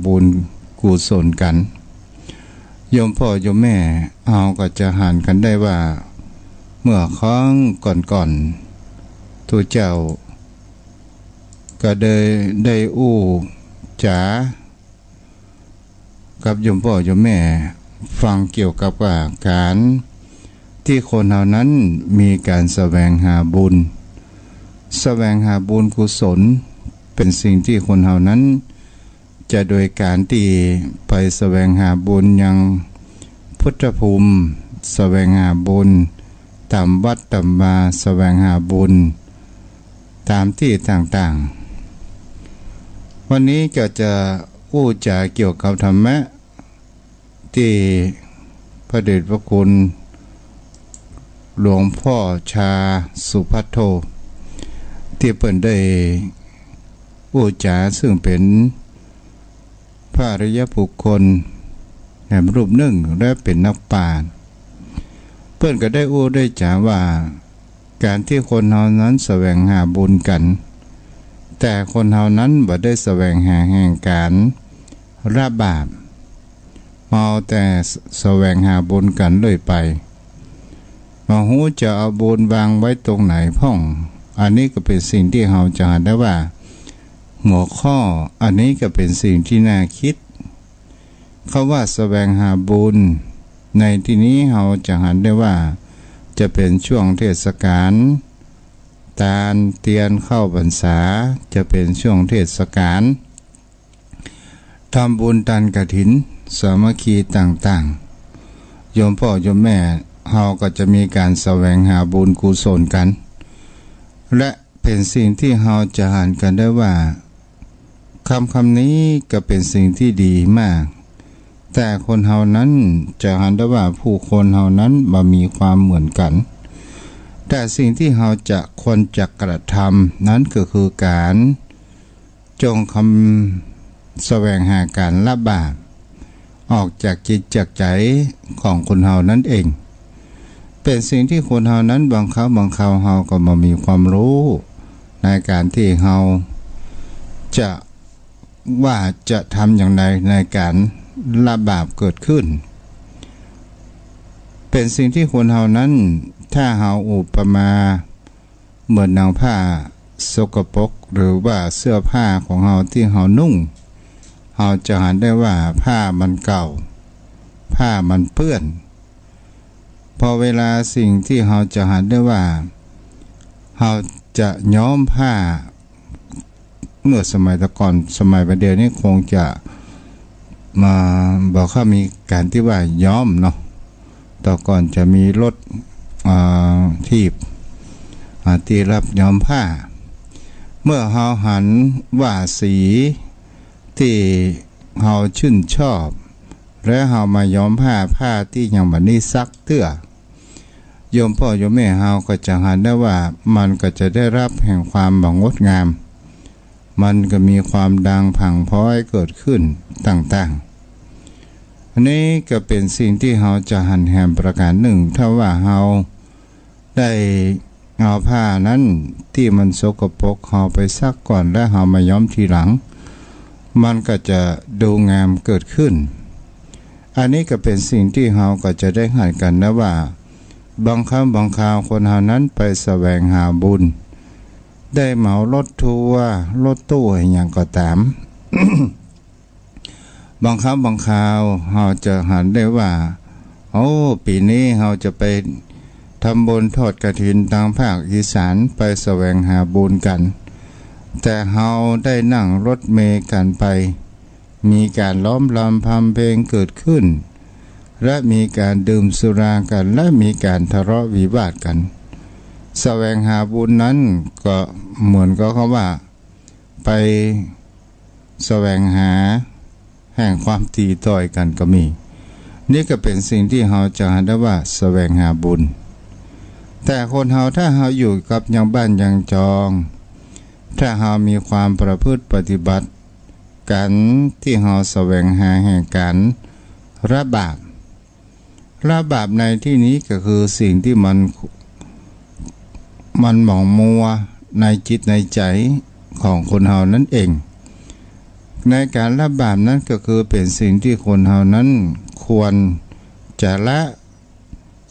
บุญกุศลกันโยมพ่อโยมแม่เอาก็จะหันกันได้ว่าเมื่อครั้งก่อนๆตัวเจ้าก็ได้อู้จ๋ากับโยมพ่อโยมแม่ฟังเกี่ยวกับว่าการที่คนเหล่านั้นมีการแสวงหาบุญกุศลเป็นสิ่งที่คนเหล่านั้นจะโดยการที่ไปแสวงหาบุญยังพุทธภูมิแสวงหาบุญตามวัดตามวาแสวงหาบุญตามที่ต่างๆวันนี้ก็จะอู้จาเกี่ยวกับธรรมะที่พระเดชพระคุณหลวงพ่อชาสุภัทโทที่เปิ่นได้อู้จาซึ่งเป็นพระอริยบุคคลแห่งรูปหนึ่งและเป็นนักปราชญ์เพื่อนก็ได้อู้ได้จาว่าการที่คนเฮานั้นแสวงหาบุญกันแต่คนเฮานั้นบ่ได้แสวงหาแห่งการละบาปเอาแต่แสวงหาบุญกันเลยไปมาหูจะเอาบุญวางไว้ตรงไหนพ่องอันนี้ก็เป็นสิ่งที่เฮาจะหาได้ว่าหัวข้ออันนี้ก็เป็นสิ่งที่น่าคิดเขาว่าแสวงหาบุญในที่นี้เราจะหันได้ว่าจะเป็นช่วงเทศกาลตาลเตียนเข้าพรรษาจะเป็นช่วงเทศกาลทำบุญตันกฐินสามัคคีต่างๆโยมพ่อโยมแม่เราก็จะมีการแสวงหาบุญกุศลกันและเป็นสิ่งที่เราจะหันกันได้ว่าคำนี้ก็เป็นสิ่งที่ดีมากแต่คนเฮานั้นจะหันได้ว่าผู้คนเฮานั้นบ่มีความเหมือนกันแต่สิ่งที่เฮาจะควรจะกระทำนั้นก็คือการจงแสวงหาการละบาปออกจากจิตจากใจของคนเฮานั้นเองเป็นสิ่งที่คนเฮานั้นบางคราวเฮาก็บ่มีความรู้ในการที่เฮาจะว่าจะทำอย่างไรในการละบาปเกิดขึ้นเป็นสิ่งที่คนเฮานั้นถ้าเฮาอุปมาเหมือนนางผ้าสกปรกหรือว่าเสื้อผ้าของเฮาที่เฮานุ่งเฮาจะเห็นได้ว่าผ้ามันเก่าผ้ามันเปื้อนพอเวลาสิ่งที่เฮาจะเห็นได้ว่าเฮาจะย้อมผ้าเมื่อสมัยตะก่อนสมัยประเดี๋ยวนี้คงจะมาบอกว่ามีการที่ว่าย้อมเนาะต่อก่อนจะมีรถทีบที่รับย้อมผ้าเมื่อเฮาหันว่าสีที่เฮาชื่นชอบและเฮามาย้อมผ้าที่ยังบัดนี้ซักเตื้อโยมพ่อโยมแม่เฮาก็จะหันได้ว่ามันก็จะได้รับแห่งความงดงามมันก็มีความดังผังพ้อยเกิดขึ้นต่างๆอันนี้ก็เป็นสิ่งที่เฮาจะหันแหมประการหนึ่งถ้าว่าเฮาได้เอาผ้านั้นที่มันสกปรกเฮาไปซักก่อนและเฮามาย้อมทีหลังมันก็จะดูงามเกิดขึ้นอันนี้ก็เป็นสิ่งที่เฮาก็จะได้หันกันนะว่าบางครั้งบางคราวคนเฮานั้นไปแสวงหาบุญได้เหมารถทัวร์รถตู้อย่างก็ตาม บางครั้งบางคราวเราจะหันได้ว่าโอ้ปีนี้เราจะไปทำบุญทอดกฐินทางภาคอีสานไปแสวงหาบุญกันแต่เราได้นั่งรถเมล์กันไปมีการล้อมรำพำเพลงเกิดขึ้นและมีการดื่มสุรากันและมีการทะเลาะวิวาทกันแสวงหาบุญนั้นก็เหมือนกับเขาว่าไปแสวงหาแห่งความตีต่อยกันก็มีนี่ก็เป็นสิ่งที่เราจะหาได้ว่าแสวงหาบุญแต่คนเราถ้าเราอยู่กับยังบ้านยังจองถ้าเรามีความประพฤติปฏิบัติกันที่เราแสวงหาแห่งการละบาปในที่นี้ก็คือสิ่งที่มันหมองมัวในจิตในใจของคนเฮานั่นเอง ในการละบาปนั้นก็คือเป็นสิ่งที่คนเฮานั้นควรจะละ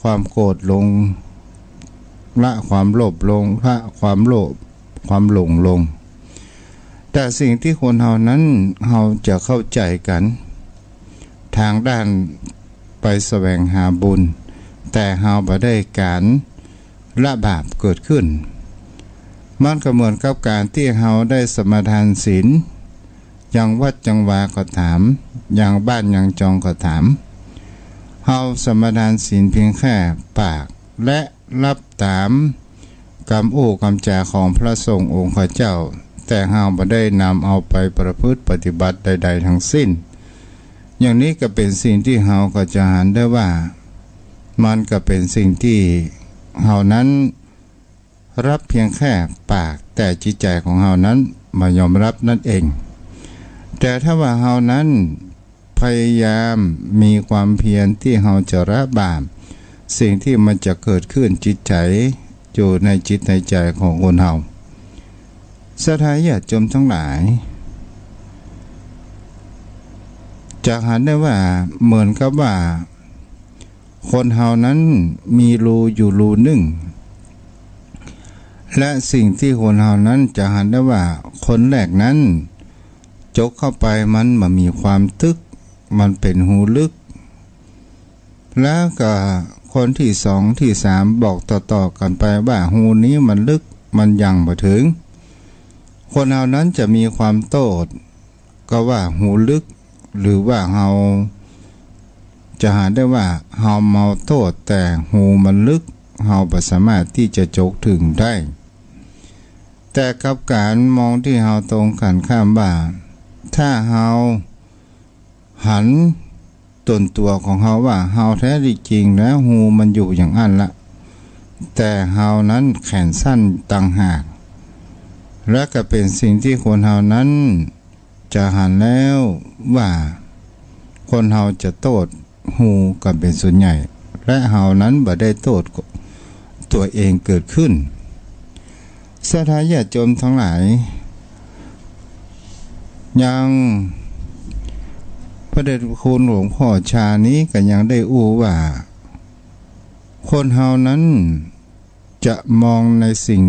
ความโกรธลงละความโลภลงละความโลภความหลงลงแต่สิ่งที่คนเฮานั้นเฮาจะเข้าใจกันทางด้านไปแสวงหาบุญแต่เฮาบ่ได้การละบาปเกิดขึ้นมันก็เหมือนกับการที่เฮาได้สมาทานศีลอย่างวัดจังหวาก็ถามอย่างบ้านอย่างจองก็ถามเฮาสมาทานศีลเพียงแค่ปากและรับตามคำอู้คำจาของพระสงฆ์องค์ข้าเจ้าแต่เฮาบ่ได้นำเอาไปประพฤติปฏิบัติใดๆทั้งสิ้นอย่างนี้ก็เป็นสิ่งที่เฮาก็จะเห็นได้ว่ามันก็เป็นสิ่งที่เฮานั้นรับเพียงแค่ปากแต่จิตใจของเฮานั้นไม่ยอมรับนั่นเองแต่ถ้าว่าเฮานั้นพยายามมีความเพียรที่เฮาจะละบาปสิ่งที่มันจะเกิดขึ้นจิตใจอยู่ในจิตในใจของคนเฮาศรัทธาญาติโยมทั้งหลายจะเห็นได้ว่าเหมือนกับว่าคนเฮานั้นมีรูอยู่รูหนึ่งและสิ่งที่คนเฮานั้นจะเห็นได้ว่าคนแรกนั้นจกเข้าไปมันมีความตึกมันเป็นหูลึกแล้วก็คนที่สองที่สามบอกต่อๆกันไปว่าหูนี้มันลึกมันยังบ่ถึงคนเฮานั้นจะมีความโต้ก็ว่าหูลึกหรือว่าเฮาจะหาได้ว่าเฮาเมาโทษแต่หูมันลึกเฮาบ่สามารถที่จะจกถึงได้แต่กับการมองที่เฮาตรงกันข้ามว่าถ้าเฮาหันตนตัวของเฮาว่าเฮาแท้จริงแล้วหูมันอยู่อย่างอันละแต่เฮานั้นแขนสั้นต่างหากและก็เป็นสิ่งที่คนเฮานั้นจะหันแล้วว่าคนเฮาจะโทษหูกันเป็นส่วนใหญ่และเฮานั้นบ่ได้โทษตัวเองเกิดขึ้นศรัทธาญาติโยมทั้งหลายยังพระเดชคุณหลวงพ่อชานี้ก็ยังได้อู้ว่าคนเฮานั้นจะมองในสิ่ง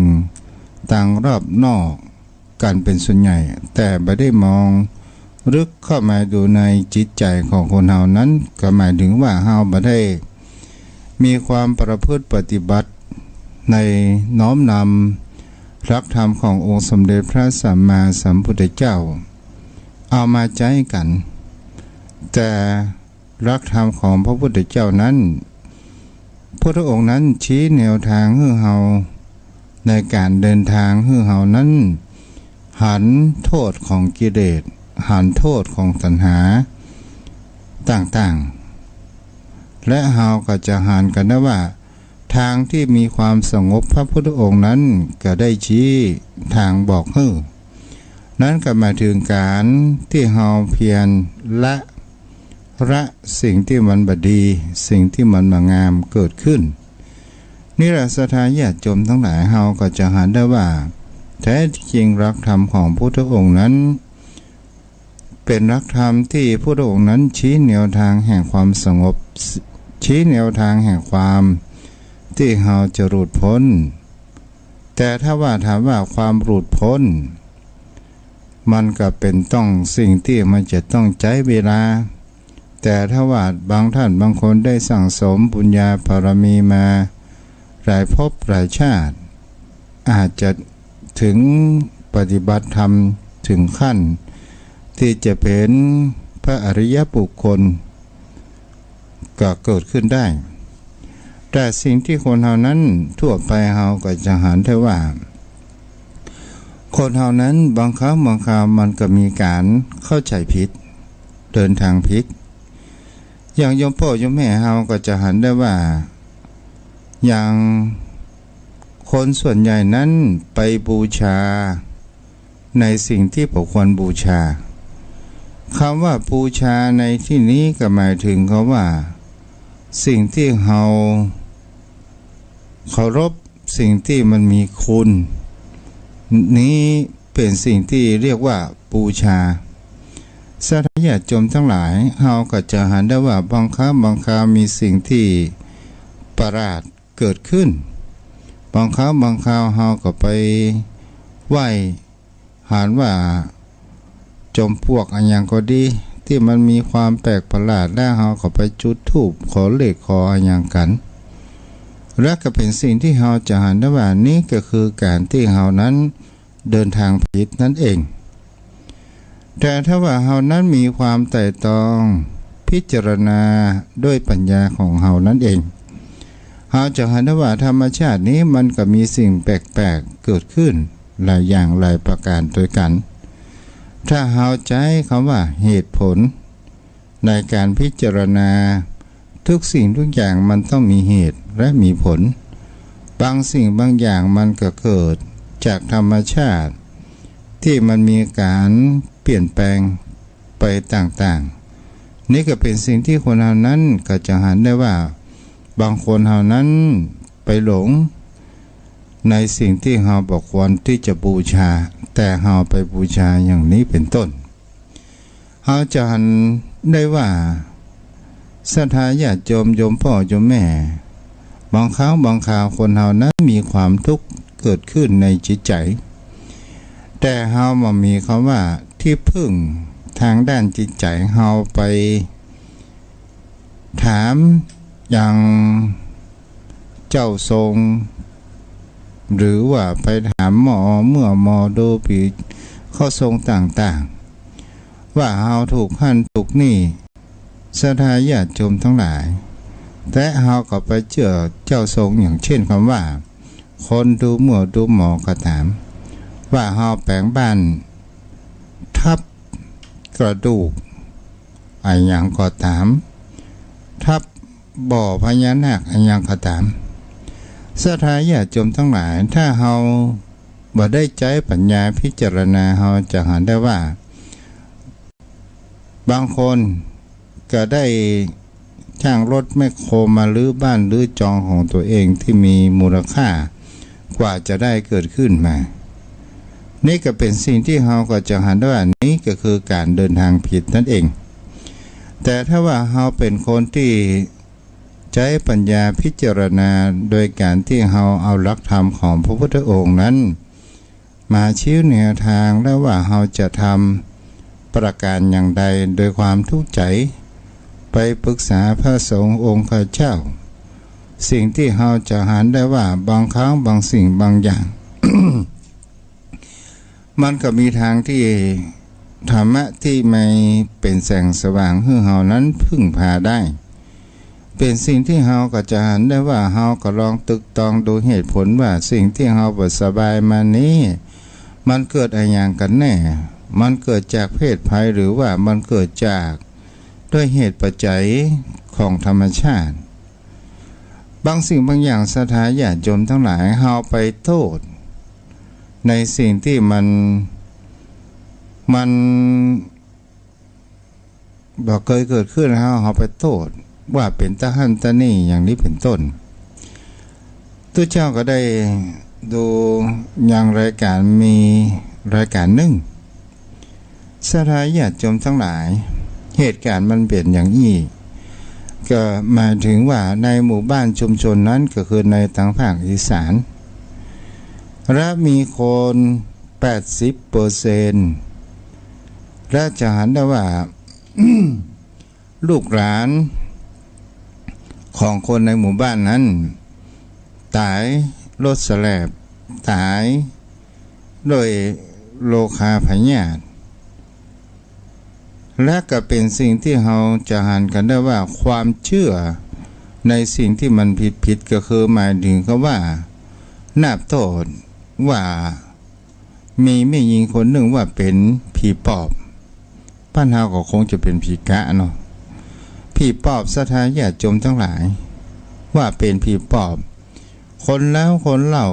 ต่างรอบนอกกันเป็นส่วนใหญ่แต่ไม่ได้มองลึกเข้ามาดูในจิตใจของคนเฮานั้นก็หมายถึงว่าเฮาบ่ได้มีความประพฤติปฏิบัติในน้อมนำหลักธรรมขององค์สมเด็จพระสัมมาสัมพุทธเจ้าเอามาใช้กันแต่หลักธรรมของพระพุทธเจ้านั้นพระองค์นั้นชี้แนวทางให้เฮาในการเดินทางให้เฮานั้นหันโทษของกิเลสหันโทษของตัณหาต่างๆและเฮาก็จะหันกันได้ว่าทางที่มีความสงบพระพุทธองค์นั้นก็ได้ชี้ทางบอกให้นั้นก็หมายถึงการที่เฮาเพียรละสิ่งที่มันบดีสิ่งที่มันงามเกิดขึ้นนี่แหละศรัทธาญาติโยมทั้งหลายเฮาก็จะเห็นได้ว่าแท้จริงหลักธรรมของพุทธองค์นั้นเป็นหลักธรรมที่พุทธองค์นั้นชี้แนวทางแห่งความสงบชี้แนวทางแห่งความที่เฮาจะหลุดพ้นแต่ถ้าว่าถามว่าความหลุดพ้นมันก็เป็นต้องสิ่งที่มันจะต้องใช้เวลาแต่ถ้าว่าบางท่านบางคนได้สั่งสมบุญญาบารมีมาหลายภพหลายชาติอาจจะถึงปฏิบัติธรรมถึงขั้นที่จะเป็นพระอริยบุคคลก็เกิดขึ้นได้แต่สิ่งที่คนเฮานั้นทั่วไปเฮาก็จะเห็นได้ว่าคนเฮานั้นบางครั้งบางคราวมันก็มีการเข้าใจผิดเดินทางผิดอย่างโยมพ่อโยมแม่เฮาก็จะเห็นได้ว่าอย่างคนส่วนใหญ่นั้นไปบูชาในสิ่งที่บ่ควรบูชาคำว่าบูชาในที่นี้ก็หมายถึงเขาว่าสิ่งที่เฮาเคารพสิ่งที่มันมีคุณนี้เป็นสิ่งที่เรียกว่าบูชา สัตยาจมทั้งหลายเฮาก็จะหันได้ว่าบางคราวมีสิ่งที่ประหลาดเกิดขึ้นบางคราวเฮาก็ไปไหว้หานว่าจมพวกอันยังก็ดีที่มันมีความแปลกประหลาดแล้วเฮาก็ไปจุดธูปขอเลขขออันยังกันและก็เป็นสิ่งที่เฮาจะหันได้ว่านี้ก็คือการที่เฮานั้นเดินทางผิดนั่นเองแต่ถ้าว่าเฮานั้นมีความไต่ตรองพิจารณาด้วยปัญญาของเฮานั้นเองเฮาจะเห็นได้ว่าธรรมชาตินี้มันก็มีสิ่งแปลกๆเกิดขึ้นหลายอย่างหลายประการด้วยกันถ้าเฮาใช้คำว่าเหตุผลในการพิจารณาทุกสิ่งทุกอย่างมันต้องมีเหตุและมีผลบางสิ่งบางอย่างมันก็เกิดจากธรรมชาติที่มันมีการเปลี่ยนแปลงไปต่างๆนี่ก็เป็นสิ่งที่คนเหล่านั้นก็จะหันได้ว่าบางคนเหล่านั้นไปหลงในสิ่งที่เราบอกควรที่จะบูชาแต่เราไปบูชาอย่างนี้เป็นต้นเราจะหันได้ว่าศรัทธาญาติโยมโยมพ่อโยมแม่บางครั้งบางคราวคนเรานั้นมีความทุกข์เกิดขึ้นในจิตใจแต่เรามามีคำว่าที่พึ่งทางด้านจิตใจเราไปถามอย่างเจ้าทรงหรือว่าไปถามหมอเมื่อหมอดูปีข้อทรงต่างๆว่าเราถูกหั่นถูกนี่ศรัทธาญาติโยมทั้งหลายแต่เราก็ไปเจอเจ้าทรงอย่างเช่นคำว่าคนดูเมื่อดูหมอก็ถามว่าเราแปลงบ้านทับกระดูกอะไรอย่างก็ถามทับบ่อพญานาคอะไรอย่างก็ถามศรัทธาญาติโยมทั้งหลายถ้าเราบ่ได้ใจปัญญาพิจารณาเราจะเห็นได้ว่าบางคนก็ได้จ้างรถแมคโครมาลื้อบ้านลื้อจองของตัวเองที่มีมูลค่ากว่าจะได้เกิดขึ้นมานี่ก็เป็นสิ่งที่เราก็จะเห็นได้ว่านี้ก็คือการเดินทางผิดนั่นเองแต่ถ้าว่าเราเป็นคนที่ใช้ปัญญาพิจารณาโดยการที่เราเอาหลักธรรมของพระพุทธองค์นั้นมาชี้แนวทางแล้วว่าเราจะทำประการอย่างใดโดยความทุกข์ใจไปปรึกษาพระสงฆ์องค์ข้าเจ้าสิ่งที่เราจะหันได้ว่าบางครั้งบางสิ่งบางอย่าง มันก็มีทางที่ธรรมะที่ไม่เป็นแสงสว่างให้เรานั้นพึ่งพาได้เป็นสิ่งที่เราก็จะหันได้ว่าเราก็ลองตึกตองดูเหตุผลว่าสิ่งที่เราบ่สบายมานี้มันเกิดอะไรอย่างกันแน่มันเกิดจากเพศภัยหรือว่ามันเกิดจากด้วยเหตุปัจจัยของธรรมชาติบางสิ่งบางอย่างศรัทธาญาติโยมทั้งหลายเราไปโทษในสิ่งที่มันบอกเคยเกิดขึ้นแล้วเราไปโทษว่าเป็นตะหั่นตะนี่อย่างนี้เป็นต้นตัวเจ้าก็ได้ดูอย่างรายการมีรายการหนึ่งศรัทธาญาติโยมทั้งหลายเหตุการณ์มันเปลี่ยนอย่างนี้ก็หมายถึงว่าในหมู่บ้านชุมชนนั้นก็คือในทางภาคอีสานและมีคน80%และจะหันได้ว่า ลูกหลานของคนในหมู่บ้านนั้นตายรถสแลบตายโดยโรคาพยาธิและก็เป็นสิ่งที่เราจะหันกันได้ว่าความเชื่อในสิ่งที่มันผิดก็คือหมายถึงก็ว่านับโทษว่ามีแม่หญิงคนหนึ่งว่าเป็นผีปอบบ้านเราก็คงจะเป็นผีกะเนาะผีปอบศรัทธาญาติโยมทั้งหลายว่าเป็นผีปอบคนแล้วคนเล่า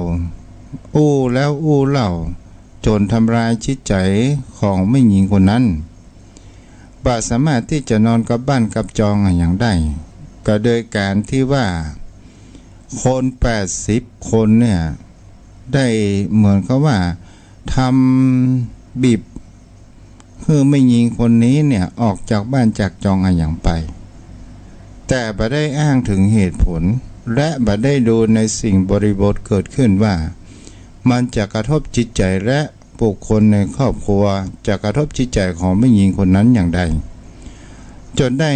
อู้แล้วอู้เล่าจนทำลายจิตใจของแม่หญิงคนนั้นบ่สามารถที่จะนอนกับบ้านกับจองอย่างได้ก็โดยการที่ว่าคน80 คนเนี่ยได้เหมือนกับว่าทำบีบค คือไม่ยิงคนนี้เนี่ยออกจากบ้านจากจองอย่างไปแต่บ่ได้อ้างถึงเหตุผลและบ่ได้ดูในสิ่งบริบทเกิดขึ้นว่ามันจะกระทบจิตใจและบุคคลในครอบครัวจะกระทบจิตใจของไม่ยิงคนนั้นอย่างใดจนได้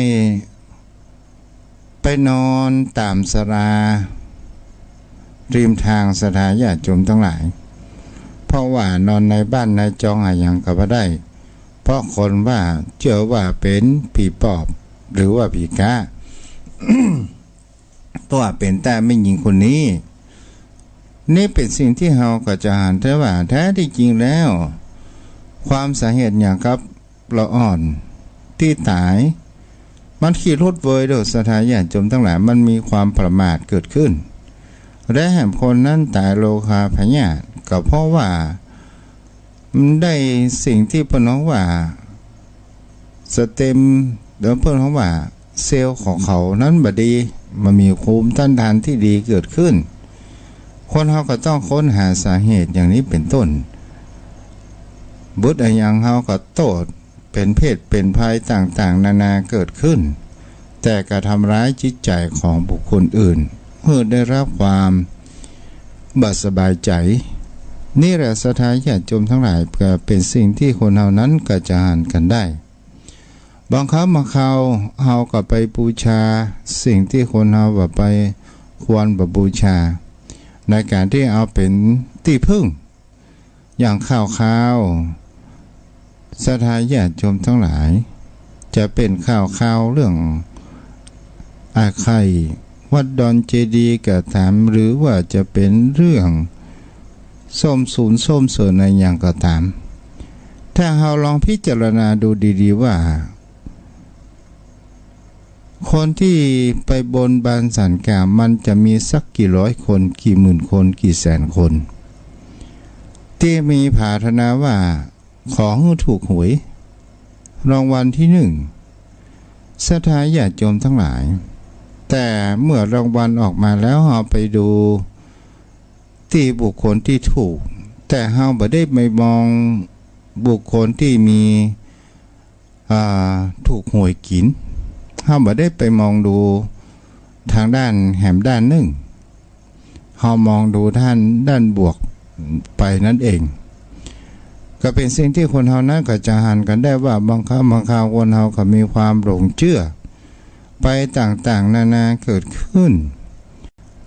ไปนอนตามศาลาริมทางสถานญาติโยมทั้งหลายเพราะว่านอนในบ้านในจองอย่างก็บ่ได้เพราะคนว่าเชื่อว่าเป็นผีปอบหรือว่าผีกา ตัวเป็นแต่ไม่ยิงคนนี้นี่เป็นสิ่งที่เราก็จะหันแต่ว่าแท้ที่จริงแล้วความสาเหตุอย่างกับละอ่อนที่ตายมันขี่รถเวยโดยสถานญาติโยมทั้งหลายมันมีความประมาทเกิดขึ้นและแห่งคนนั้นตายโลคาพยาธิก็เพราะว่ามันได้สิ่งที่เพิ่นว่าสเต็มเดี๋ยวเพิ่นว่าเซลล์ของเขานั้นบ่ดีมันมีภูมิต้านทานที่ดีเกิดขึ้นคนเขาก็ต้องค้นหาสาเหตุอย่างนี้เป็นต้นบุตรอย่างเขาก็โตดเป็นเพศเป็นภัยต่างๆนานาเกิดขึ้นแต่กระทำร้ายจิตใจของบุคคลอื่นเพื่อได้รับความบ่สบายใจนี่แหละสถานญาติโยมทั้งหลายก็เป็นสิ่งที่คนเหล่านั้นก็จะหันกันได้บางครั้งบางคราวเฮาก็ไปบูชาสิ่งที่คนเฮาบ่ไปควรบ่บูชาในการที่เอาเป็นที่พึ่งอย่างข่าวสถานญาติโยมทั้งหลายจะเป็นข่าวเรื่องอาไข่วัดดอนเจดีย์ก็ตามหรือว่าจะเป็นเรื่องส้มศูนย์ส้มเสริญในอย่างก็ตามถ้าเราลองพิจารณาดูดีๆว่าคนที่ไปบนบานสันกล่าวมันจะมีสักกี่ร้อยคนกี่หมื่นคนกี่แสนคนที่มีปรารถนาว่าขอให้ถูกหวยรางวัลที่หนึ่งศรัทธาญาติโยมทั้งหลายแต่เมื่อรางวัลออกมาแล้วเราไปดูที่บุคคลที่ถูกแต่เราไม่ได้ไปมองบุคคลที่มีถูกหวยกินเราไม่ได้ไปมองดูทางด้านแหมด้านหนึ่งเรามองดูด้านบวกไปนั่นเองก็เป็นสิ่งที่คนเฮานั้นก็จะหันกันได้ว่าบางคราวคนเฮาก็มีความหลงเชื่อไปต่างๆนานาเกิดขึ้น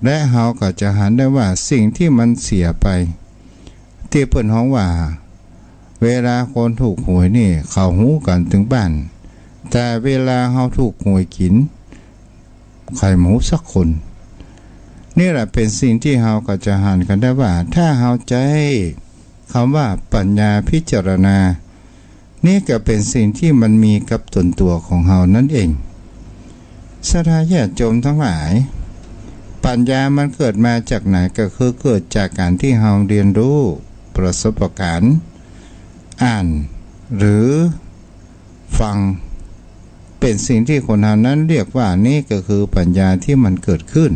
และเฮาก็จะหันได้ว่าสิ่งที่มันเสียไปที่เพิ่นฮ้องว่าเวลาคนถูกหวยนี่เขาหูกันถึงบ้านแต่เวลาเฮาถูกหวยกินใครหมูสักคนนี่แหละเป็นสิ่งที่เฮาก็จะหันกันได้ว่าถ้าเฮาใจคำว่าปัญญาพิจารณานี่ก็เป็นสิ่งที่มันมีกับตนตัวของเฮานั่นเองศรัทธาญาติโยมทั้งหลายปัญญามันเกิดมาจากไหนก็คือเกิดจากการที่เฮาเรียนรู้ประสบการณ์อ่านหรือฟังเป็นสิ่งที่คนเหล่านั้นเรียกว่านี่ก็คือปัญญาที่มันเกิดขึ้น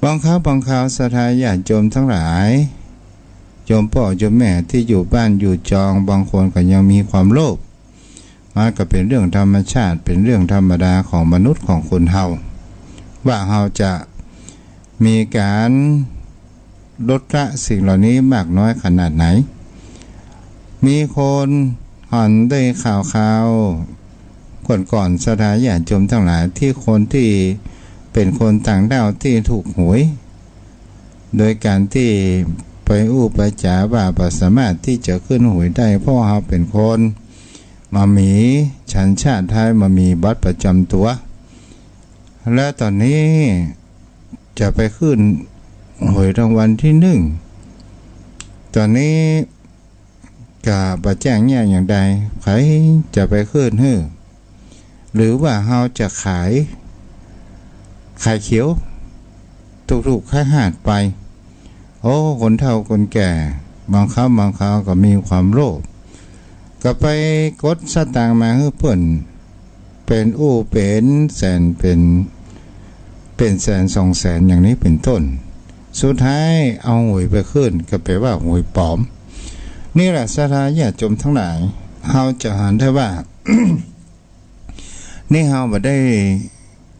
บางคราวศรัทธาญาติโยมทั้งหลายโยมพ่อโยมแม่ที่อยู่บ้านอยู่จองบางคนก็ยังมีความโลภมันก็เป็นเรื่องธรรมชาติเป็นเรื่องธรรมดาของมนุษย์ของคนเฮาว่าเฮาจะมีการลดละสิ่งเหล่านี้มากน้อยขนาดไหนมีคนหันได้ข่าวก่อนศรัทธาญาติโยมทั้งหลายที่คนที่เป็นคนต่างดาวที่ถูกหวยโดยการที่ไปไปจ๋าว่าบ่สามารถที่จะขึ้นหวยได้เพราะเขาเป็นคนมามีสัญชาติไทยมามีบัตรประจำตัวและตอนนี้จะไปขึ้นหวยรางวัลที่หนึ่งตอนนี้กับแจ้งแย่อย่างใดใครจะไปขึ้นหรือว่าเราจะขายเขียวถูกๆค่าหาดไปโอ้คนเฒ่าคนแก่บางคราวก็มีความโลภก็ไปกดสตางค์มาให้เพิ่นเป็นเป็นแสนเป็นแสน2 แสนอย่างนี้เป็นต้นสุดท้ายเอาหวยไปขึ้นก็แปลว่าหวยปลอมนี่แหละศรัทธาญาติโยมทั้งหลาย เฮาจะหันได้ว่า นี่เฮาบ่ได้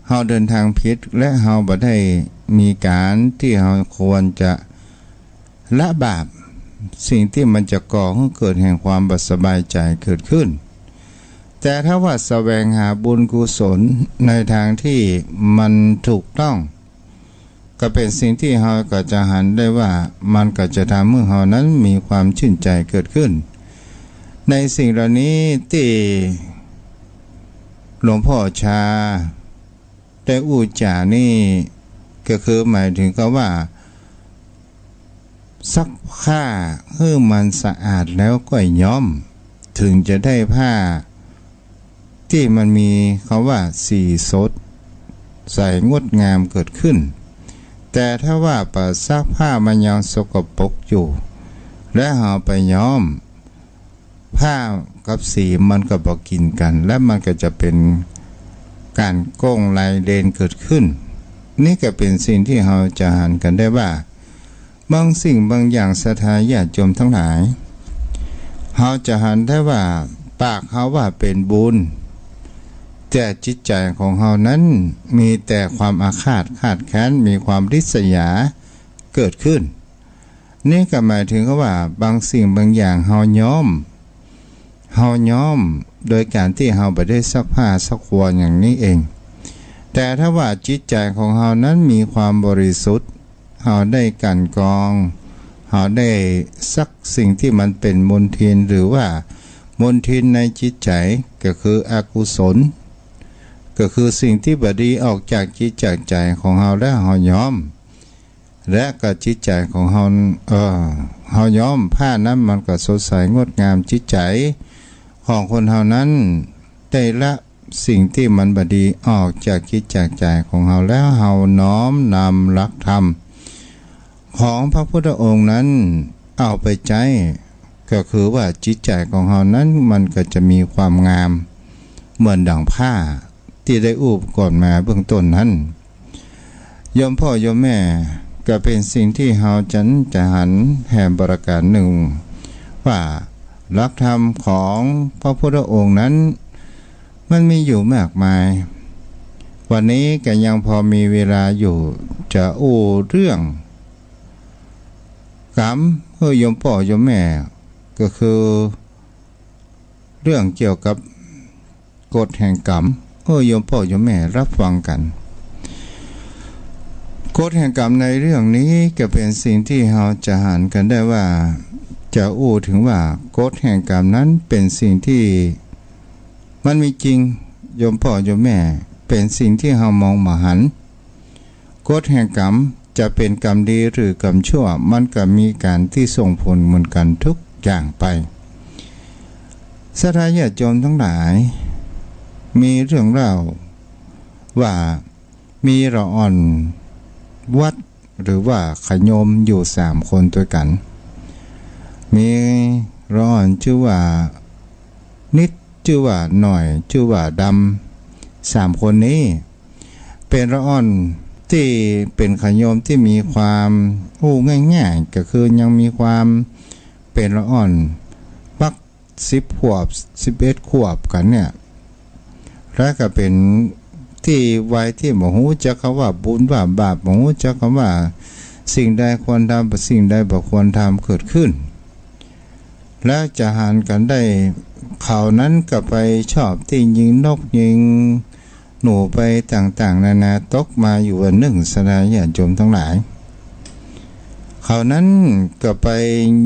เฮาเดินทางผิดและเฮาบ่ได้มีการที่เฮาควรจะละบาปสิ่งที่มันจะก่อให้เกิดแห่งความบ่สบายใจเกิดขึ้นแต่ถ้าว่าแสวงหาบุญกุศลในทางที่มันถูกต้องก็เป็นสิ่งที่เฮาก็จะหันได้ว่ามันก็จะทำให้เฮานั้นมีความชื่นใจเกิดขึ้นในสิ่งเหล่านี้ที่หลวงพ่อชาได้อุจานี่ก็คือหมายถึงก็ว่าซักผ้าให้มันสะอาดแล้วก็ย้อมถึงจะได้ผ้าที่มันมีคำว่าสีสดใสงดงามเกิดขึ้นแต่ถ้าว่าปะซักผ้ามันยังสกปรกอยู่และเอาไปย้อมผ้ากับสีมันก็บ่กินกันและมันก็จะเป็นการโกงลายเลนเกิดขึ้นนี่ก็เป็นสิ่งที่เราจะหันกันได้ว่าบางสิ่งบางอย่างศรัทธาญาติโยมทั้งหลายเราจะหันได้ว่าปากเขาว่าเป็นบุญแต่จิตใจของเรานั้นมีแต่ความอาฆาตคาดแค้นมีความริษยาเกิดขึ้นนี่ก็หมายถึงว่าบางสิ่งบางอย่างเราย้อมโดยการที่เราบ่ได้ซักผ้าซักครัวอย่างนี้เองแต่ถ้าว่าจิตใจของเรานั้นมีความบริสุทธิ์เราได้กันกรองเราได้ซักสิ่งที่มันเป็นมลทินหรือว่ามลทินในจิตใจก็คืออกุศลก็คือสิ่งที่บดีออกจากจิตจากใจของเราและเราย้อมและก็จิตใจของเราย้อมผ้านั้นมันก็สดใสงดงามจิตใจของคนเรานั้นได้ละสิ่งที่มันบดีออกจากจิตจากใจของเราแล้วเราน้อมนำหลักธรรมของพระพุทธองค์นั้นเอาไปใจก็คือว่าจิตใจของเรานั้นมันก็จะมีความงามเหมือนดั่งผ้าที่ได้อุปก่อนมาเบื้องต้นนั้นโยมพ่อโยมแม่ก็เป็นสิ่งที่เราจะหันแห่งประการหนึ่งว่าหลักธรรมของพระพุทธองค์นั้นมันมีอยู่มากมายวันนี้ก็ยังพอมีเวลาอยู่จะอู้เรื่องกรรมให้โยมพ่อโยมแม่ก็คือเรื่องเกี่ยวกับกฎแห่งกรรมให้โยมพ่อโยมแม่รับฟังกันกฎแห่งกรรมในเรื่องนี้ก็เป็นสิ่งที่เราจะหันกันได้ว่าจะอู้ถึงว่ากฎแห่งกรรมนั้นเป็นสิ่งที่มันมีจริงโยมพ่อโยมแม่เป็นสิ่งที่เรามองมาหันกฎแห่งกรรมจะเป็นกรรมดีหรือกรรมชั่วมันก็มีการที่ส่งผลเหมือนกันทุกอย่างไปศรัทธาญาติโยมทั้งหลายมีเรื่องเล่าว่ามีละอ่อนวัดหรือว่าขโยมอยู่3 คนด้วยกันมีละอ่อนชื่อว่านิดชื่อว่าหน่อยชื่อว่าดำ3 คนนี้เป็นละอ่อนที่เป็นขโยมที่มีความง่ายๆก็คือยังมีความเป็นละอ่อนปัก10 ขวบ11 ขวบกันเนี่ยและก็เป็นที่วัยที่บ่ฮู้จักคำว่าบุญว่าบาปบ่ฮู้จักคำว่าสิ่งใดควรทำสิ่งใดบ่ควรทำเกิดขึ้นและจะหันกันได้เขานั้นก็ไปชอบที่ยิงนกยิงหนูไปต่างๆนานาตกมาอยู่วันหนึ่งศรัทธาญาติโยมทั้งหลายเขานั้นก็ไป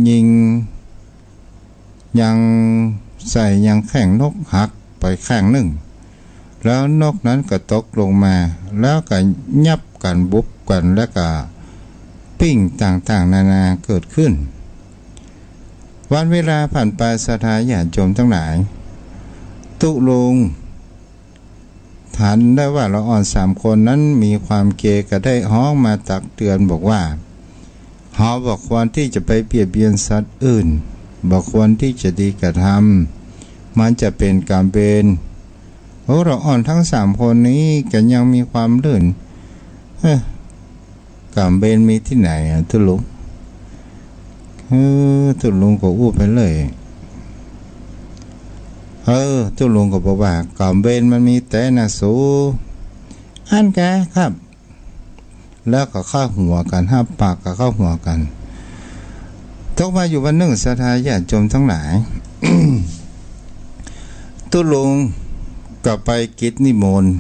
ยิงยังใส่ยังแข่งนกหักไปข้างหนึ่งแล้วนกนั้นก็ตกลงมาแล้วก็ยับกันบุบกันแล้วก็ปิ้งต่างๆนานาเกิดขึ้นวันเวลาผ่านไปศรัทธาญาติโยมทั้งหลายตุลุงฐานได้ว่าละอ่อน3 คนนั้นมีความเกก็ได้ฮ้องมาตักเตือนบอกว่าหอบอกควรที่จะไปเบียดเบียนสัตว์อื่นบอกควรที่จะดีกระทำมันจะเป็นกรรมเวรละอ่อนทั้ง3 คนนี้ก็ยังมีความลื่นกรรมเวรมีที่ไหนตุลุงตุลุงก็อู้ไปเลย ตุลุงก็บอกว่ากอมเวนมันมีแต่นะสูอันแกครับแล้วก็เข้าหัวกันห้าปากก็เข้าหัวกันตกมาอยู่วันหนึ่งศรัทธาญาติโยมทั้งหลาย ตุลุงก็ไปกิจนิมนต์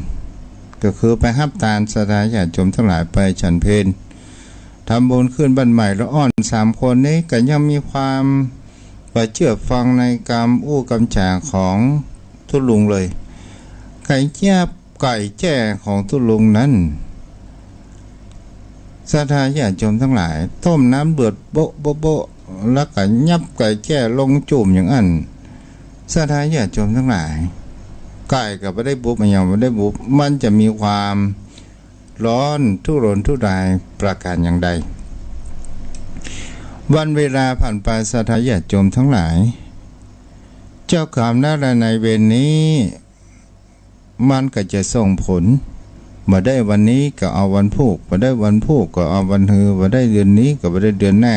ก็คือไปฮับตาลศรัทธาญาติโยมทั้งหลายไปฉันเพลทำบุญขึ้นบ้านใหม่ละอ่อน3 คนนี้ก็ยังมีความประเชื่อฟังในกรรมอู้กรรมจ่าของตุลุงเลยไก่แจ้ไก่แจ้ของตุลุงนั้นศรัทธาญาติโยมทั้งหลายต้มน้ำเดือดโบ๊ะโบ๊ะโบ๊ะแล้วก็ยับไก่แจ้ลงจุ่มอย่างนั้นศรัทธาญาติโยมทั้งหลายไก่ก็ไม่ได้บุบมันยังไม่ได้บุบมันจะมีความร้อนทุรนทุรายประการอย่างใดวันเวลาผ่านไปศรัทธาญาติโยมทั้งหลายเจ้ากรรมหน้าในเวรนี้มันก็จะส่งผลมาได้วันนี้ก็เอาวันพุธมาได้วันพุธก็เอาวันฮือมาได้เดือนนี้ก็มาได้เดือนหน้า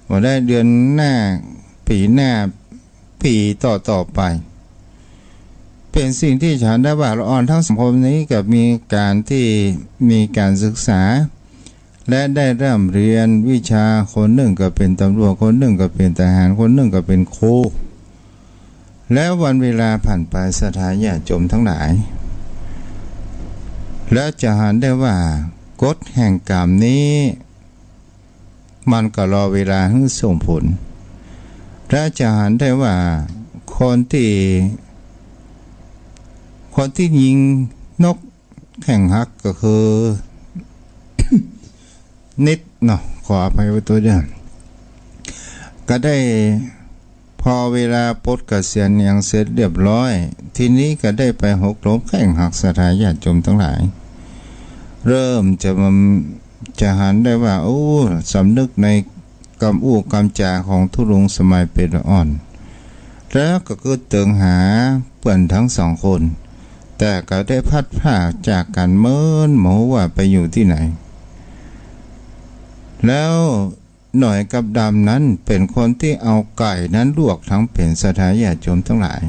มาได้เดือนหน้าปีหน้าปีต่อไปเป็นสิ่งที่ฉันได้ว่าละอ่อนทั้งสังคมนี้กับมีการที่มีการศึกษาและได้เริ่มเรียนวิชาคนหนึ่งก็เป็นตำรวจคนหนึ่งก็เป็นทหารคนหนึ่งก็เป็นครูแล้ววันเวลาผ่านไปศรัทธาญาติโยมทั้งหลายและจะเห็นได้ว่ากฎแห่งกรรมนี้มันก็รอเวลาให้ส่งผลและจะเห็นได้ว่าคนที่ยิงนกแข่งฮักก็คือ นิดเนาะขออภัยไว้ตัวเดียวก็ได้พอเวลาปลดเกษียณอย่างเสร็จเรียบร้อยทีนี้ก็ได้ไปหกล้มแข่งหักศรัทธาญาติโยมทั้งหลายเริ่มจะหันได้ว่าสำนึกในกรรมอู้กรรมจาของทุลุงสมัยเป็นอ่อนแล้วก็เกิดเติงหาเปื่อนทั้ง2 คนแต่ก็ได้พัดพรากจากกันเมินหมูว่าไปอยู่ที่ไหนแล้วหน่อยกับดำนั้นเป็นคนที่เอาไก่นั้นลวกทั้งเป็นศรัทธาญาติโยมทั้งหลาย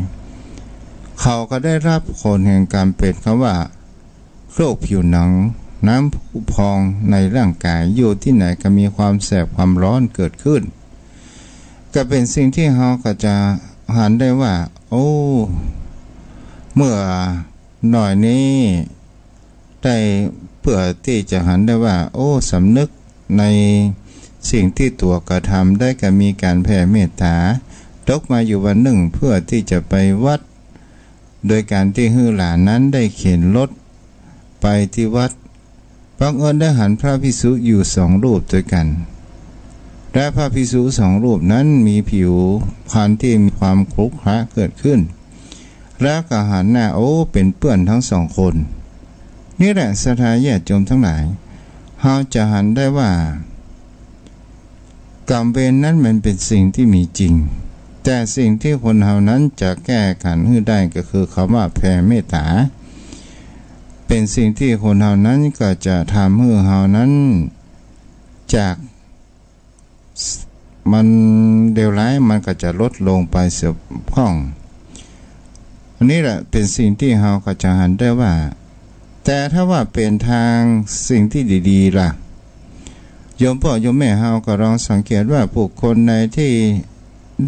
เขาก็ได้รับผลแห่งการเป็นคำว่าโรคผิวหนังน้ำพุพองในร่างกายอยู่ที่ไหนก็มีความแสบความร้อนเกิดขึ้นก็เป็นสิ่งที่เขาก็จะหันได้ว่าเมื่อหน่อยนี้ได้เพื่อที่จะหันได้ว่าสำนึกในสิ่งที่ตัวกระทำได้ก็มีการแผ่เมตตาตกมาอยู่วันหนึ่งเพื่อที่จะไปวัดโดยการที่ฮือหลานนั้นได้เข็นรถไปที่วัดบังเอิญได้หันพระภิกษุอยู่2 รูปด้วยกันและพระภิกษุ2 รูปนั้นมีผิวพรรณที่มีความครุขระเกิดขึ้นแล้วก็หันหน้าเป็นเปื้อนทั้ง2 คนนี่แหละศรัทธาญาติโยมทั้งหลายเราจะหันได้ว่ากรรมเวรนั้นมันเป็นสิ่งที่มีจริงแต่สิ่งที่คนเฮานั้นจะแก้ขันให้ได้ก็คือคำว่าแผ่เมตตาเป็นสิ่งที่คนเฮานั้นก็จะทำให้เฮานั้นจากมันเดียวร้ายมันก็จะลดลงไปเสียพ้องอันนี้แหละเป็นสิ่งที่เฮาก็จะหันได้ว่าแต่ถ้าว่าเป็นทางสิ่งที่ดีๆล่ะโยมพ่อโยมแม่เฮาก็ลองสังเกตว่าผู้คนในที่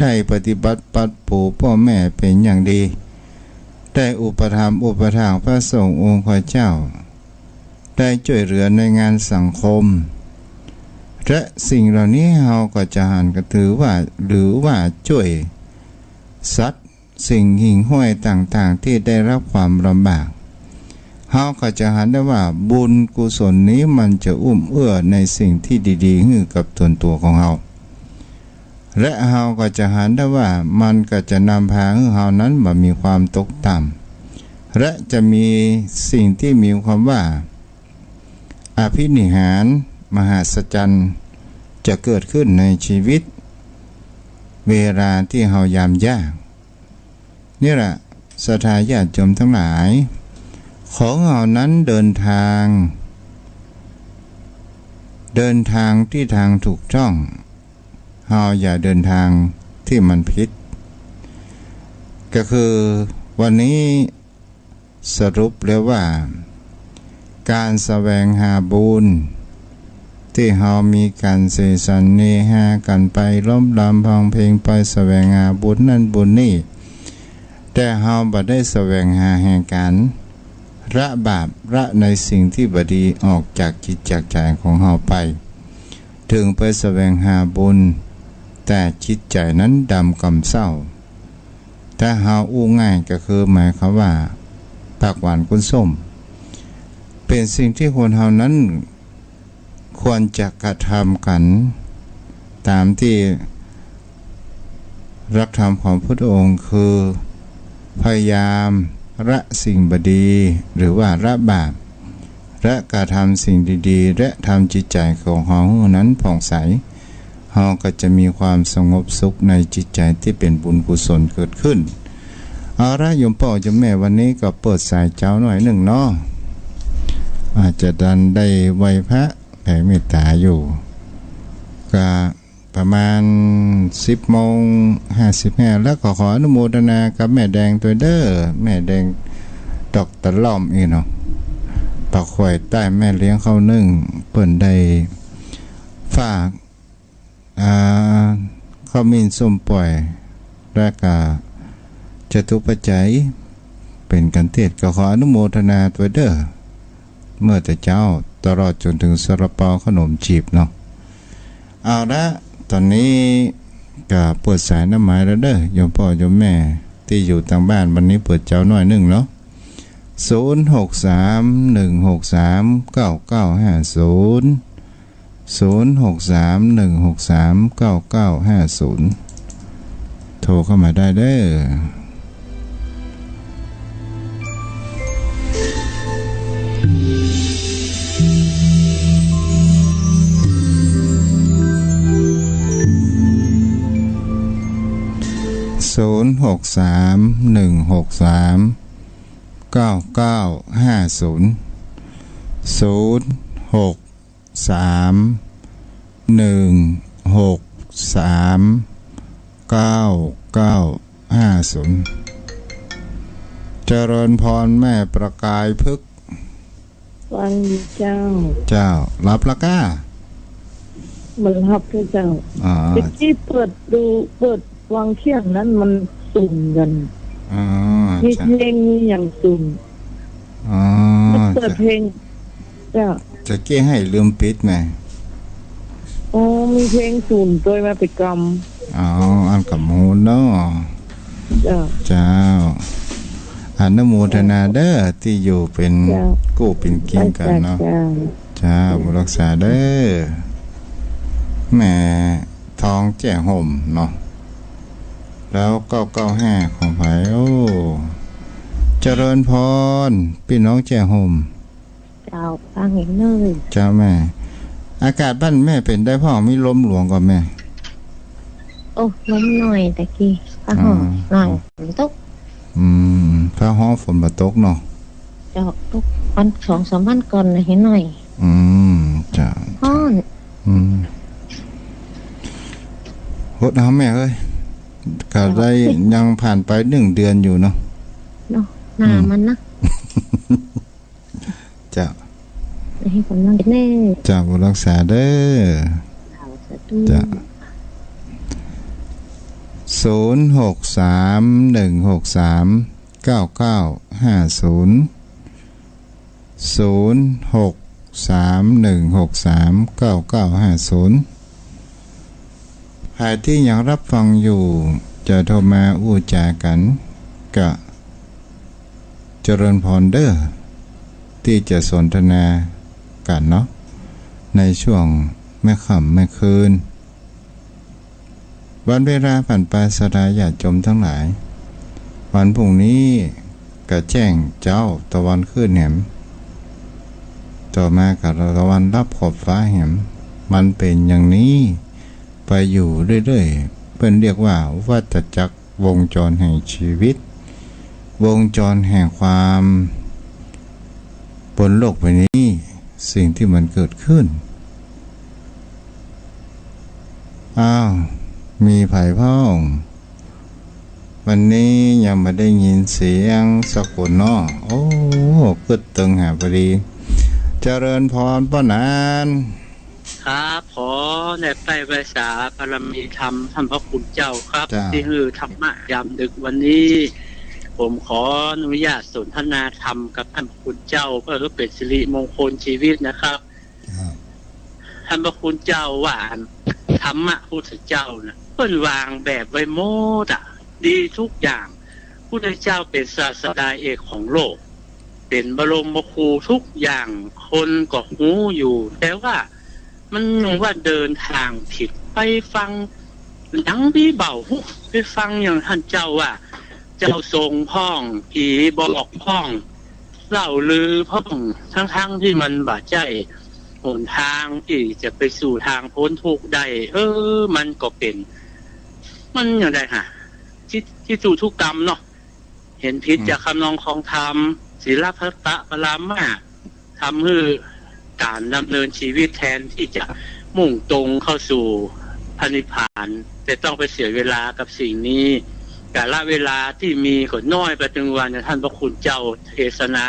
ได้ปฏิบัติปัดปูพ่อแม่เป็นอย่างดีได้อุปถัมภ์อุปถากพระสงฆ์องค์ข้าเจ้าได้ช่วยเหลือในงานสังคมและสิ่งเหล่านี้เฮาก็จะหันก็ถือว่าหรือว่าช่วยสัตว์สิ่งหิ่งห้อยต่างๆที่ได้รับความลำบากเฮาก็จะหันได้ว่าบุญกุศลนี้มันจะอุ้มเอื้อในสิ่งที่ดีๆให้กับตัวของเฮาและเฮาก็จะหันได้ว่ามันก็จะนำพาให้เฮานั้นมามีความตกต่ำและจะมีสิ่งที่มีความว่าอภินิหารมหัศจรรย์จะเกิดขึ้นในชีวิตเวลาที่เฮายามยากนี่แหละศรัทธาญาติโยมทั้งหลายของเฮานั้นเดินทางที่ทางถูกต้องเฮาอย่าเดินทางที่มันผิด ก็คือวันนี้สรุปแล้วว่าการแสวงหาบุญที่เฮามีการเสสันเนหากันไปล้มลำพังเพลงไปแสวงหาบุญนั่นบุญนี่แต่เฮาบ่ได้แสวงหาแห่งการละบาประในสิ่งที่บดีออกจากจิตจากใจของเฮาไปถึงไปแสวงหาบุญแต่จิตใจนั้นดำกำเศร้าถ้าเฮาอู้ง่ายก็คือหมายความว่าปากหวานกุ้นส้มเป็นสิ่งที่คนเฮานั้นควรจะกระทำกันตามที่รักธรรมของพระองค์คือพยายามละสิ่งบดีหรือว่าละบาปและกระทำสิ่งดีๆและทำจิตใจของเฮานั้นผ่องใสเฮาก็จะมีความสงบสุขในจิตใจที่เป็นบุญกุศลเกิดขึ้นเอาละโยมพ่อโยมแม่วันนี้ก็เปิดสายเจ้าหน่อยหนึ่งเนาะอาจจะดันได้ไหวพระแผ่เมตตาอยู่ก็ประมาณ10:55แล้วก็ขออนุโมทนากับแม่แดงตัวเด้อแม่แดงดอกตะล่อมอีเนาะปากข่อยใต้แม่เลี้ยงเข้านึ่งเปิ้นได้ฝากข้าวมีนส้มปล่อยและก็จตุปัจจัยเป็นกันเทศก็ขออนุโมทนาตัวเด้อเมื่อแต่เจ้าตลอดจนถึงซาลาเปาขนมจีบเนาะเอาละตอนนี้ก็เปิดสายน้ำหมายแล้วเด้อโยมพ่อโยมแม่ที่อยู่ทางบ้านวันนี้เปิดเจ้าหน่อยหนึ่งเนาะ0631639950 โทรเข้ามาได้เด้อเจริญพรแม่ประกายพึกษ์ฟังดีเจ้ารับละก้ามันรับด้วยเจ้าเมื่อกี้เปิดวังเที่ยงนั้นมันสุ่มกันมีเพลงอย่างสุ่มเปิดเพลงเจ้าจะเก้ให้ลืมปิดไหมมีเพลงสุ่มโดยมาไปกรรมอันกับมูลเนาะเจ้าอนุโมทนาเด้อที่อยู่เป็นกู้เป็นกินกันเนาะเจ้าบุรักษาเด้อแม่ทองแจ่ห่มเนาะแล้ว995ของไผเจริญพรพี่น้องแจ่ห่มเจ้าฟังเห็นเลยเจ้าแม่อากาศบ้านแม่เป็นได้พ่อมีลมหลวงกว่าแม่ลมหน่อยตะกี้ฟ้าห้องหน่อยฝนตกฟ้าห้องฝนมาตกเนาะเจ้าตกวัน2-3 วันก่อนเห็นหน่อยจ้าฮ้อนโหดน้ำแม่เอ้ยก็ได้ยังผ่านไป1 เดือนอยู่เนาะหน้ามันนะจ้าให้กำลังแน่จ้าบุรักษาเด้อจ้า0631639950ใครที่ยังรับฟังอยู่จะโทรมาอู้จากันก็เจริญพรเด้อที่จะสนทนากันเนาะในช่วงแม่ค่ำแม่คืนวันเวลาผ่านไปสดาญาติโยมทั้งหลายวันพรุ่งนี้ก็แจ้งเจ้าตะวันขึ้นแหมต่อมากับตะวันรับขอบฟ้าแหมมันเป็นอย่างนี้ไปอยู่เรื่อยๆเพิ่นเรียกว่าวัฏจักรวงจรแห่งชีวิตวงจรแห่งความบนโลกใบนี้สิ่งที่มันเกิดขึ้นมีไผ่พ้อง วันนี้ยังไม่ได้ยินเสียงสกุลเนาะโอ้กึดตึงหาพอดีเจริญพรป้านานครับขอในใต้ภาษาบารมีธรรมท่านพระคุณเจ้าครับที่ฮือธรรมะยามดึกวันนี้ผมขออนุญาตสนทนาธรรมกับท่านพระคุณเจ้าเพื่อเป็นสิริมงคลชีวิตนะครับท่านพระคุณเจ้าว่าธรรมะพุทธเจ้านะเพิ่นวางแบบไว้หมดอ่ะดีทุกอย่างพุทธเจ้าเป็นศาสดาเอกของโลกเป็นบรมครูทุกอย่างคนก็หูอยู่แต่ว่ามันว่าเดินทางผิดไปฟังหนังพี่เบาไปฟังอย่างท่านเจ้าว่าเจ้าทรงพ่องผีบอกพ่องเล่าลือพ่องทั้งที่มันบาดใจหนทางที่จะไปสู่ทางพ้นทุกข์ได้มันก็เป็นมันอย่างไรฮะที่สู่ทุกกรรมเนาะเห็นพิษจากคำนองของธรรมศีลพัตตะปรามาทำให้การดำเนินชีวิตแทนที่จะมุ่งตรงเข้าสู่พระนิพพานแต่ต้องไปเสียเวลากับสิ่งนี้กาลเวลาที่มีก็น้อยไปถึงวันท่านพระคุณเจ้าเทศนา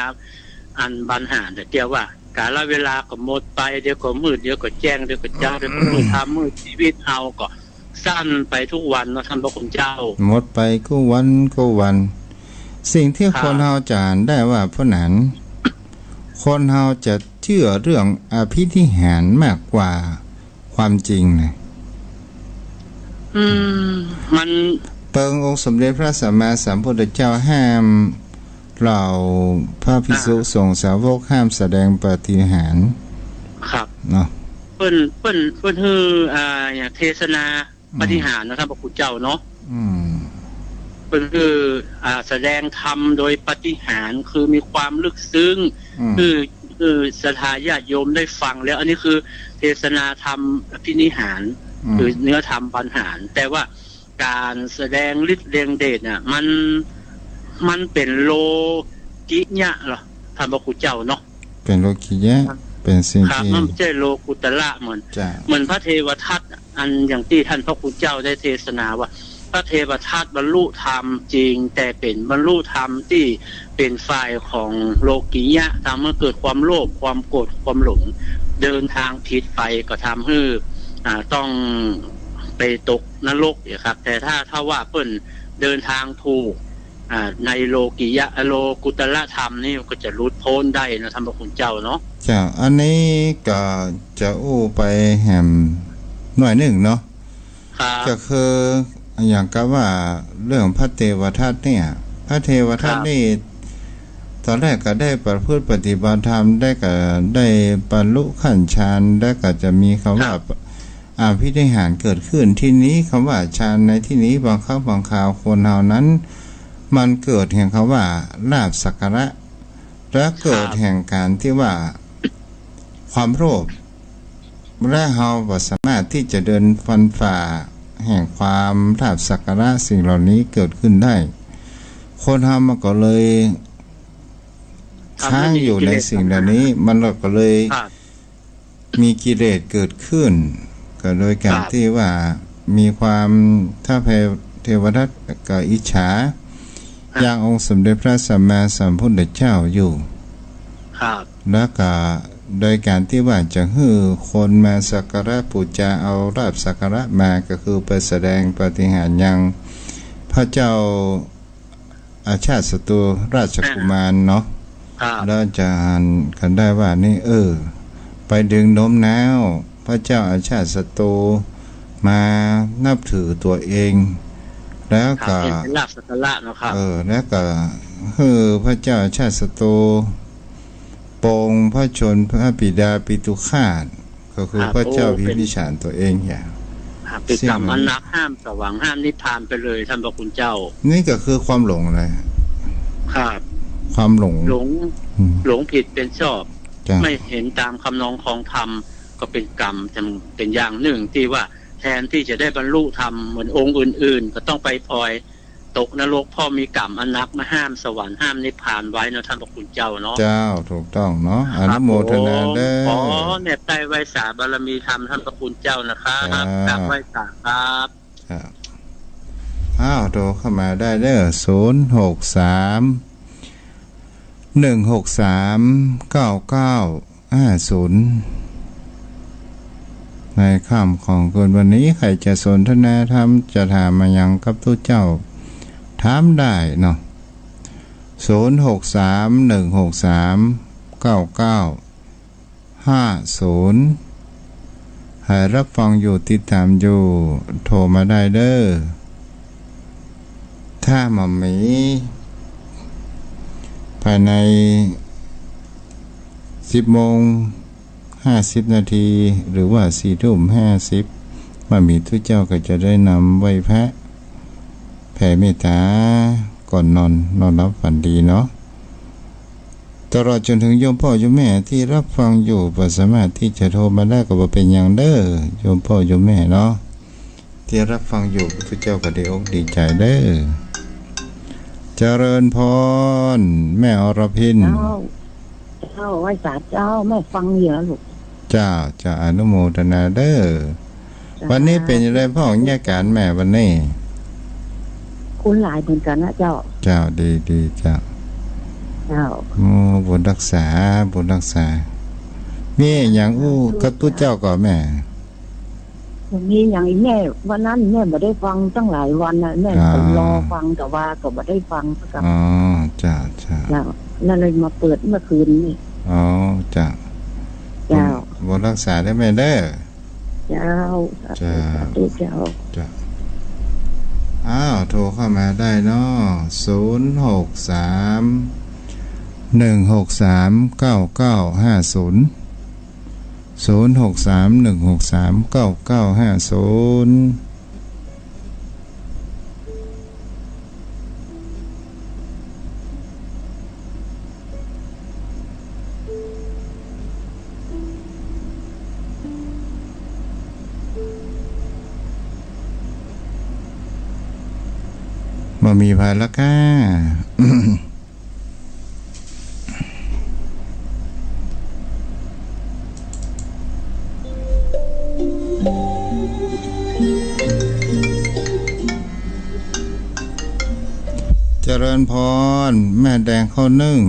อันบรรหารแต่เดียวว่ากาลเวลาก็หมดไปเดี๋ยวก็มืดเดี๋ยวก็แจ้งเดี๋ยวก็เจ้าเดี๋ยวก็มืดทำมืดชีวิตเอาก็สั้นไปทุกวันนะท่านพระคุณเจ้าหมดไปก็วันสิ่งที่คนเฮาจานได้ว่าเพราะนั้นคนเฮาจะเชื่อเรื่องอภิธิหารมากกว่าความจริงนะมันเปิงองค์สมเด็จพระสัมมาสัมพุทธเจ้าห้ามเราพระภิกษุสงฆ์สาวกห้ามแสดงปาฏิหาริย์ครับเนาะเปิ้นคืออย่างเทศนาปาฏิหาริย์นะครับพระคุณเจ้าเนาะเปิ้นคือแสดงธรรมโดยปาฏิหาริย์คือมีความลึกซึ้งคือศรัทธาญาติโยมได้ฟังแล้วอันนี้คือเทศนาธรรมอภินิหารคือเนื้อธรรมปัญหารแต่ว่าการแสดงฤทธิ์เรียงเดชน่ะมันเป็นโลกิยะเหรอท่านพระคุณเจ้าเนาะเป็นโลกิยะเป็นสิ่งที่มันไม่ใช่โลกุตระเหมือนพระเทวทัตอันอย่างที่ท่านพระคุณเจ้าได้เทศนาว่าพระเทวทัตบรรลุธรรมจริงแต่เป็นบรรลุธรรมที่เป็นฝ่ายของโลกิยะทำให้เกิดความโลภความโกรธความหลงเดินทางผิดไปก็ทำให้ต้องไปตกนรกครับแต่ถ้าว่าเปิ้นเดินทางถูกในโลกิยะโลกุตละธรรมนี่ก็จะรุดพ้นได้นะท่านพระคุณเจ้าเนาะเจ้าอันนี้ก็จะอู้ไปแหมหน่อยหนึ่งเนาะก็คืออย่างกับว่าเรื่องพระเทวทัตเนี่ยพระเทวทัตนี่ตอนแรกก็ได้ประพฤติปฏิบัติธรรมได้บรรลุขั้นฌานได้ก็จะมีคำว่าอภิธิหารเกิดขึ้นที่นี้คำว่าฌานในที่นี้บางครั้งบางคราวคนเหล่านั้นมันเกิดแห่งคำว่าลาภสักการะและเกิดแห่งการที่ว่าความโลภและเฮาบ่สามารถที่จะเดินฟันฝ่าแห่งความลาภสักการะสิ่งเหล่านี้เกิดขึ้นได้คนเฮามันก็เลยค้างอยู่ในสิ่งเหล่านี้มันก็เลยมีกิเลสเกิดขึ้นก็โดยการที่ว่ามีความถ้าเทวทัตก็อิจฉาอย่างองค์สมเด็จพระสัมมาสัมพุทธเจ้าอยู่แล้วก็โดยการที่ว่าจะให้คนมาสักการะบูชาเอาลาภสักการะมาก็คือไปแสดงปาฏิหาริย์ยังพระเจ้าอาชาติศัตรูราชกุมารเนาะแล้วจะหันกันได้ว่านี่ไปดึงโน้มน้าวพระเจ้าอาชาติศัตรูมานับถือตัวเองแล้วก็ลาภสักการะเนาะครับแล้วก็พระเจ้าอาชาติศัตรูปองพระชนพระบิดาปิตุฆาตก็คือพระเจ้าพิมพิสารตัวเองอย่างเป็นกรรมอันหนักห้ามสว่างห้ามนิพพานไปเลยท่านพระคุณเจ้านี่ก็คือความหลงเลยครับความหลงผิดเป็นชอบไม่เห็นตามคำนองของธรรมก็เป็นกรรมเป็นอย่างหนึ่งที่ว่าแทนที่จะได้บรรลุธรรมเหมือนองค์อื่นๆก็ต้องไปพลอยตกนรกพ่อมีกรรมอันนักมาห้ามสวรรค์ห้ามนิพพานไว้นะท่านพระคุณเจ้าเนาะเจ้าถูกต้องเนาะอนุโมทนาเด้อเนบใต้ไว้สาบารมีธรรมท่านพระคุณเจ้านะครับกราบไหว้สาครับ อ้าวโทรเข้ามาได้เด้อ063-163-9950ในค่ำของคืนวันนี้ใครจะสนทนาธรรมจะถามมายังกับทุกเจ้าถามได้เนาะ063-163-9950ให้รับฟังอยู่ติดตามอยู่โทรมาได้เด้อถ้ามามีภายใน10:50หรือว่า4:50มามีทุกเจ้าก็จะได้นำไว้แผ่เมตตาก่อนนอนรับฝันดีเนาะตลอดจนถึงโยมพ่อโยมแม่ที่รับฟังอยู่บ่สามารถที่จะโทรมาได้ก็บ่เป็นอย่างเด้อโยมพ่อโยมแม่เนาะที่รับฟังอยู่ทุกเจ้าก็ได้อกดีใจเด้อเจริญพรแม่อรพินเจ้าไหว้ศาลเจ้าแม่ฟังอยู่ลูกเจ้าจะอนุโมทนาเด้อวันนี้เป็นยังไงพ่อแยกการแม่วันนี้คุณหลายเหมือนกันนะเจ้าเจ้าดีเจ้าบุญรักษามีอย่างกับตู้เจ้าก่อแม่มีอย่างแม่วันนั้นแม่ไม่ได้ฟังตั้งหลายวันนะแม่ก็รอฟังแต่ว่าก็ไม่ได้ฟังสักคำจ้านั่นเลยมาเปิดเมื่อคืนนี่จ้าบุญรักษาได้ไหมเด้อเจ้าอ้าวโทรเข้ามาได้เนาะ063-163-9950 063-163-9950มามีภายละก้าเจริญพรแม่แดงข้าวนึ่ง